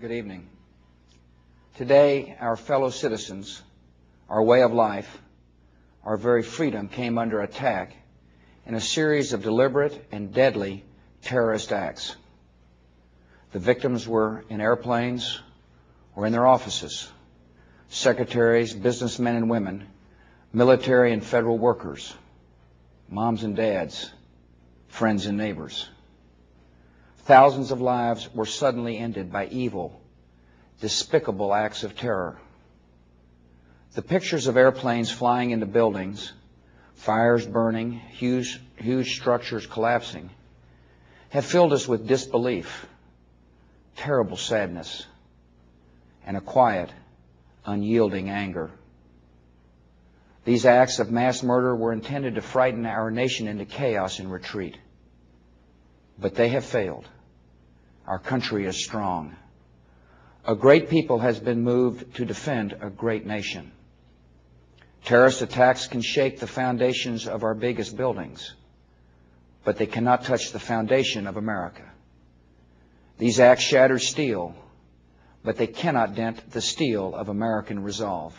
Good evening. Today, our fellow citizens, our way of life, our very freedom came under attack in a series of deliberate and deadly terrorist acts. The victims were in airplanes or in their offices, secretaries, businessmen and women, military and federal workers, moms and dads, friends and neighbors. Thousands of lives were suddenly ended by evil, despicable acts of terror. The pictures of airplanes flying into buildings, fires burning, huge structures collapsing, have filled us with disbelief, terrible sadness, and a quiet, unyielding anger. These acts of mass murder were intended to frighten our nation into chaos and retreat. But they have failed. Our country is strong. A great people has been moved to defend a great nation. Terrorist attacks can shake the foundations of our biggest buildings, but they cannot touch the foundation of America. These acts shatter steel, but they cannot dent the steel of American resolve.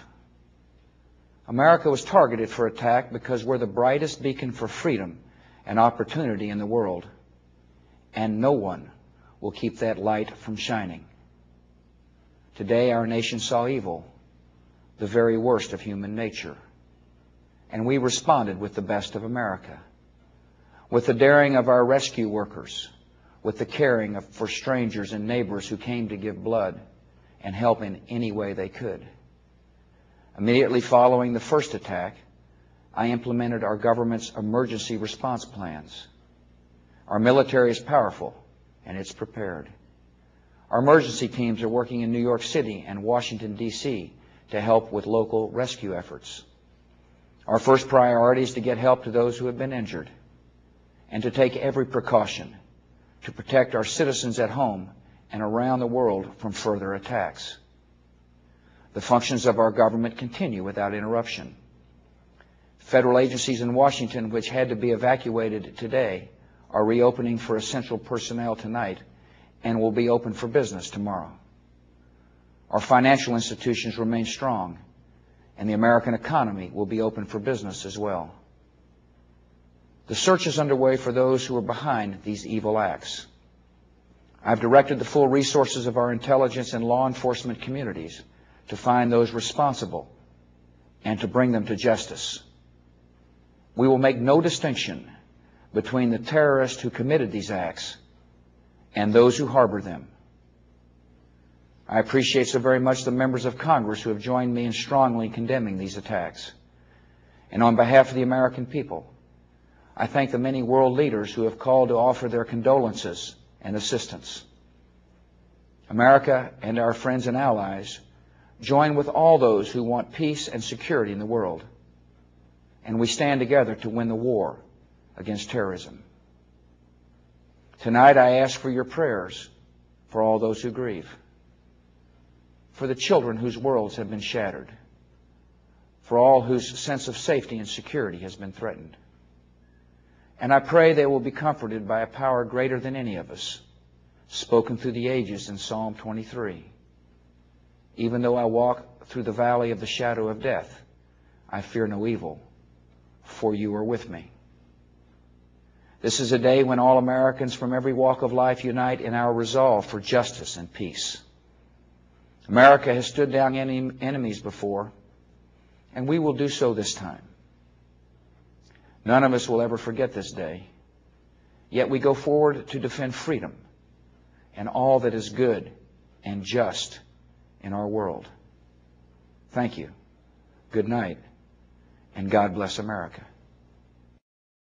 America was targeted for attack because we're the brightest beacon for freedom and opportunity in the world. And no one will keep that light from shining. Today our nation saw evil, the very worst of human nature. And we responded with the best of America, with the daring of our rescue workers, with the caring for strangers and neighbors who came to give blood and help in any way they could. Immediately following the first attack, I implemented our government's emergency response plans. Our military is powerful, and it's prepared. Our emergency teams are working in New York City and Washington, D.C. to help with local rescue efforts. Our first priority is to get help to those who have been injured and to take every precaution to protect our citizens at home and around the world from further attacks. The functions of our government continue without interruption. Federal agencies in Washington, which had to be evacuated today, are reopening for essential personnel tonight and will be open for business tomorrow. Our financial institutions remain strong, and the American economy will be open for business as well. The search is underway for those who are behind these evil acts. I've directed the full resources of our intelligence and law enforcement communities to find those responsible and to bring them to justice. We will make no distinction between the terrorists who committed these acts and those who harbor them. I appreciate so very much the members of Congress who have joined me in strongly condemning these attacks. And on behalf of the American people, I thank the many world leaders who have called to offer their condolences and assistance. America and our friends and allies join with all those who want peace and security in the world. And we stand together to win the war against terrorism. Tonight I ask for your prayers for all those who grieve, for the children whose worlds have been shattered, for all whose sense of safety and security has been threatened. And I pray they will be comforted by a power greater than any of us, spoken through the ages in Psalm 23. Even though I walk through the valley of the shadow of death, I fear no evil, for you are with me. This is a day when all Americans from every walk of life unite in our resolve for justice and peace. America has stood down enemies before, and we will do so this time. None of us will ever forget this day, yet we go forward to defend freedom and all that is good and just in our world. Thank you. Good night, and God bless America.